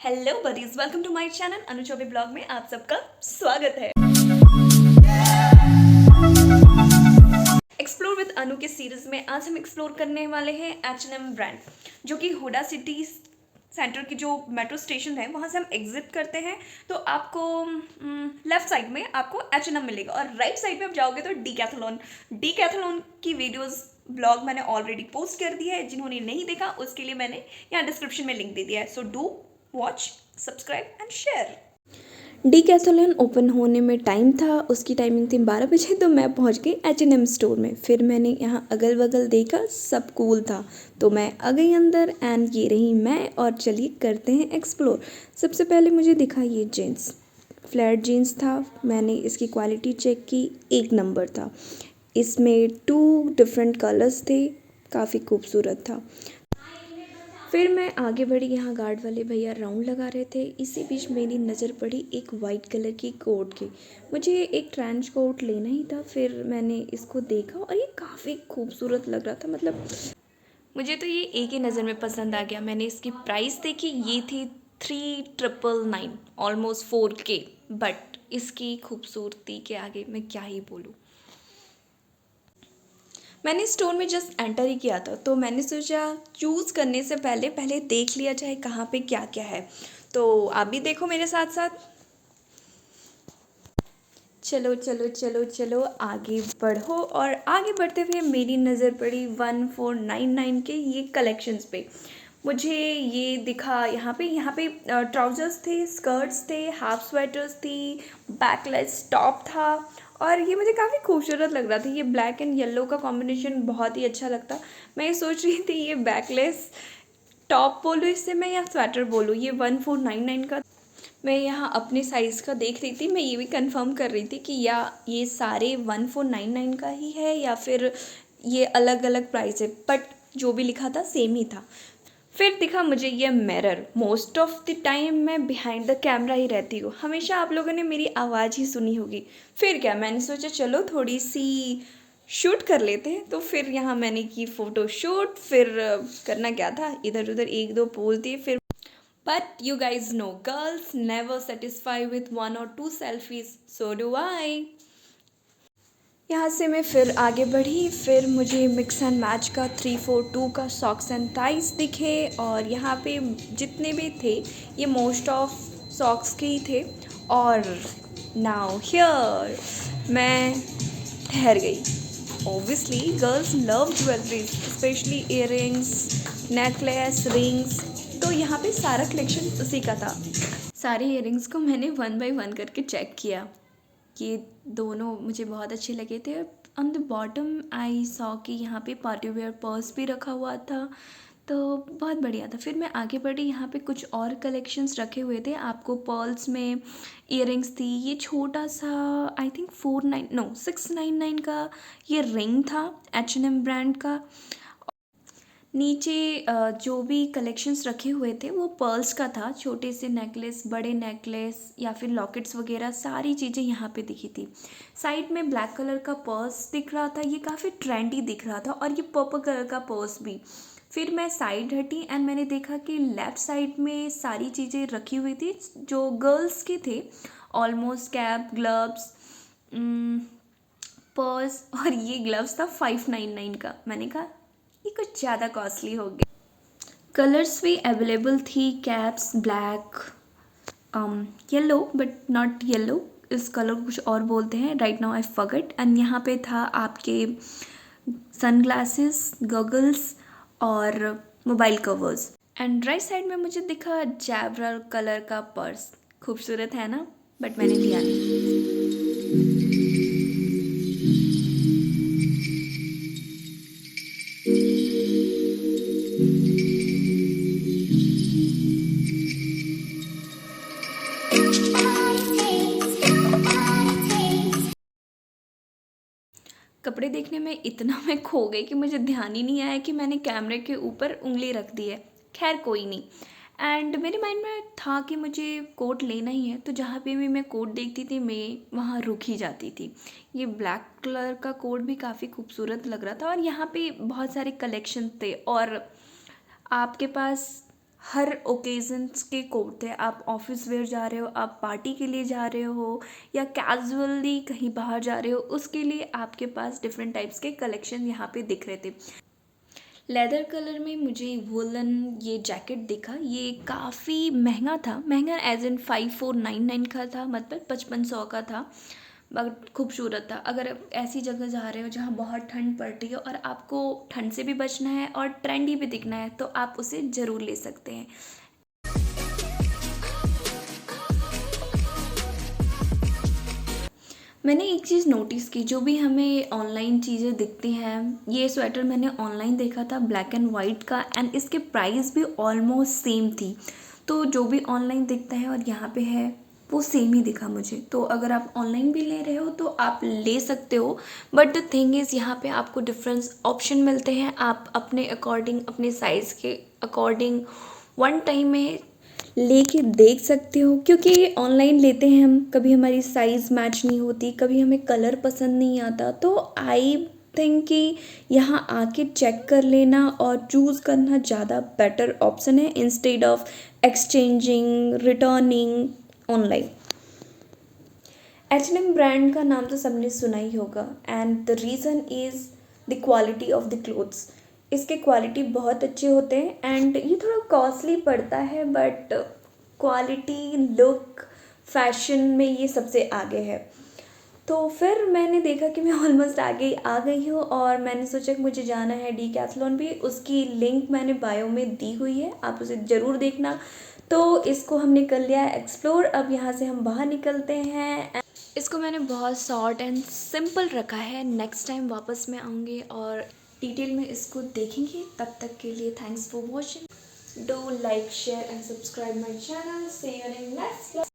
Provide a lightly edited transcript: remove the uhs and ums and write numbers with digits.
Hello buddies, welcome to my channel Anu Chaubey blog में आप सबका स्वागत है। एक्सप्लोर विद अनु के सीरीज में आज हम एक्सप्लोर करने वाले हैं H&M ब्रांड, जो कि हुडा सिटी सेंटर की जो मेट्रो स्टेशन है वहाँ से हम एग्जिट करते हैं तो आपको लेफ्ट साइड में आपको H&M मिलेगा और राइट साइड में आप जाओगे तो डी कैथलॉन की वीडियोस ब्लॉग मैंने ऑलरेडी पोस्ट कर दिया है। जिन्होंने नहीं देखा उसके लिए मैंने यहाँ डिस्क्रिप्शन में लिंक दे दिया है, so do watch, subscribe and share. Decathlon open होने में टाइम था, उसकी टाइमिंग थी 12 बजे, तो मैं पहुंच गई H&M स्टोर में। फिर मैंने यहाँ अगल बगल देखा, सब कूल था तो मैं आ गई अंदर एंड ये रही मैं। और चलिए करते हैं एक्सप्लोर। सबसे पहले मुझे दिखा ये जीन्स, फ्लैट जीन्स था। मैंने इसकी क्वालिटी चेक की, 1 नंबर था। इसमें 2 डिफरेंट कलर्स थे, काफ़ी खूबसूरत था। फिर मैं आगे बढ़ी, यहाँ गार्ड वाले भैया राउंड लगा रहे थे। इसी बीच मेरी नज़र पड़ी एक वाइट कलर की कोट की। मुझे एक ट्रेंच कोट लेना ही था, फिर मैंने इसको देखा और ये काफ़ी खूबसूरत लग रहा था। मतलब मुझे तो ये एक ही नज़र में पसंद आ गया। मैंने इसकी प्राइस देखी, ये थी 3999, ऑलमोस्ट 4K। बट इसकी खूबसूरती के आगे मैं क्या ही बोलूँ। मैंने स्टोर में जस्ट एंटर ही किया था तो मैंने सोचा चूज़ करने से पहले पहले देख लिया जाए कहाँ पे क्या क्या है। तो आप भी देखो मेरे साथ साथ। चलो चलो चलो चलो आगे बढ़ो। और आगे बढ़ते हुए मेरी नज़र पड़ी 1499 के ये कलेक्शंस पे। मुझे ये दिखा, यहाँ पे ट्राउज़र्स थे, स्कर्ट्स थे, हाफ स्वेटर्स थी, बैकलेस टॉप था। और ये मुझे काफ़ी खूबसूरत लग रहा था। ये ब्लैक एंड येलो का कॉम्बिनेशन बहुत ही अच्छा लगता। मैं ये सोच रही थी ये बैकलेस टॉप बोलूँ इससे मैं, या स्वेटर बोलूँ। ये 1499 का मैं यहाँ अपने साइज़ का देख रही थी। मैं ये भी कंफर्म कर रही थी कि या ये सारे 1499 का ही है या फिर ये अलग अलग प्राइस है, बट जो भी लिखा था सेम ही था। फिर दिखा मुझे ये mirror. Most of the time मैं बिहाइंड द कैमरा ही रहती हूँ, हमेशा आप लोगों ने मेरी आवाज़ ही सुनी होगी। फिर क्या, मैंने सोचा चलो थोड़ी सी शूट कर लेते हैं। तो फिर यहाँ मैंने की फ़ोटो शूट। फिर करना क्या था, इधर उधर 1-2 पोज दिए। फिर But you guys know, girls never satisfy with 1 or 2 selfies. So do I. यहाँ से मैं फिर आगे बढ़ी। फिर मुझे मिक्स एंड मैच का 342 का सॉक्स एंड टाइज दिखे। और यहाँ पे जितने भी थे ये मोस्ट ऑफ सॉक्स के ही थे। और नाउ हियर मैं ठहर गई। Obviously girls love jewellery, specially earrings, necklace, rings. तो यहाँ पे सारा कलेक्शन उसी का था। सारे इयररिंग्स को मैंने 1 बाय 1 करके चेक किया। ये दोनों मुझे बहुत अच्छे लगे थे। On the bottom I saw कि यहाँ पे पार्टी वेयर पर्स भी रखा हुआ था, तो बहुत बढ़िया था। फिर मैं आगे बढ़ी, यहाँ पे कुछ और कलेक्शंस रखे हुए थे। आपको पर्ल्स में इयररिंग्स थी। ये छोटा सा आई थिंक 699 का ये रिंग था, H&M ब्रांड का। नीचे जो भी कलेक्शंस रखे हुए थे वो पर्ल्स का था। छोटे से नेकलेस, बड़े नेकलेस या फिर लॉकेट्स वगैरह सारी चीज़ें यहाँ पे दिखी थी। साइड में ब्लैक कलर का पर्स दिख रहा था, ये काफ़ी ट्रेंडी दिख रहा था। और ये पर्पल कलर का पर्स भी। फिर मैं साइड हटी एंड मैंने देखा कि लेफ़्ट साइड में सारी चीज़ें रखी हुई थी जो गर्ल्स के थे। Almost cap, gloves, purse. और ये ग्लव्स था 599 का। मैंने कहा ये कुछ ज़्यादा कॉस्टली हो गया। कलर्स भी अवेलेबल थी, caps black, yellow but not yellow, इस कलर को कुछ और बोलते हैं, right now I forget. And यहाँ पे था आपके सनग्लासेस, गॉगल्स और mobile covers. And right side में मुझे दिखा जैवरल कलर का पर्स। खूबसूरत है ना, बट मैंने लिया नहीं। कपड़े देखने में इतना मैं खो गई कि मुझे ध्यान ही नहीं आया कि मैंने कैमरे के ऊपर उंगली रख दी है। खैर कोई नहीं। एंड मेरे माइंड में था कि मुझे कोट लेना ही है, तो जहाँ पे भी मैं कोट देखती थी मैं वहाँ रुक ही जाती थी। ये ब्लैक कलर का कोट भी काफ़ी खूबसूरत लग रहा था। और यहाँ पे बहुत सारे कलेक्शन थे और आपके पास हर ओकेजन्स के कोट थे। आप ऑफिस वेयर जा रहे हो, आप पार्टी के लिए जा रहे हो, या कैजुअली कहीं बाहर जा रहे हो, उसके लिए आपके पास डिफरेंट टाइप्स के कलेक्शन यहाँ पे दिख रहे थे। लेदर कलर में मुझे वुलन ये जैकेट दिखा। ये काफ़ी महंगा था, महंगा एज इन 5499 का था, मतलब 5500 का था, बट खूबसूरत था। अगर आप ऐसी जगह जा रहे हो जहाँ बहुत ठंड पड़ती है और आपको ठंड से भी बचना है और ट्रेंडी भी दिखना है, तो आप उसे ज़रूर ले सकते हैं। मैंने एक चीज़ नोटिस की, जो भी हमें ऑनलाइन चीज़ें दिखती हैं, ये स्वेटर मैंने ऑनलाइन देखा था ब्लैक एंड वाइट का, एंड इसके प्राइस भी ऑलमोस्ट सेम थी। तो जो भी ऑनलाइन दिखता है और यहाँ पे है, वो सेम ही दिखा मुझे। तो अगर आप ऑनलाइन भी ले रहे हो तो आप ले सकते हो, बट द थिंग इज़ यहाँ पे आपको डिफरेंस ऑप्शन मिलते हैं। आप अपने अकॉर्डिंग, अपने साइज़ के अकॉर्डिंग वन टाइम में लेके देख सकते हो, क्योंकि ऑनलाइन लेते हैं हम, कभी हमारी साइज़ मैच नहीं होती, कभी हमें कलर पसंद नहीं आता। तो आई थिंक कि यहाँ आके चेक कर लेना और चूज़ करना ज़्यादा बेटर ऑप्शन है, instead of exchanging, returning online. H&M brand का नाम तो सबने सुना ही होगा, and the reason is the quality of the clothes. इसके क्वालिटी बहुत अच्छे होते हैं, एंड ये थोड़ा कॉस्टली पड़ता है, बट क्वालिटी, लुक, फैशन में ये सबसे आगे है। तो फिर मैंने देखा कि मैं ऑलमोस्ट आगे आ गई हूँ, और मैंने सोचा कि मुझे जाना है डीकैथलॉन भी। उसकी लिंक मैंने बायो में दी हुई है, आप उसे ज़रूर देखना। तो इसको हमने कर लिया है एक्सप्लोर। अब यहाँ से हम बाहर निकलते हैं। इसको मैंने बहुत शॉर्ट एंड सिंपल रखा है, नेक्स्ट टाइम वापस मैं आऊँगी और डिटेल में इसको देखेंगे। तब तक के लिए thanks for watching. Do like, share and subscribe my channel. See you in next.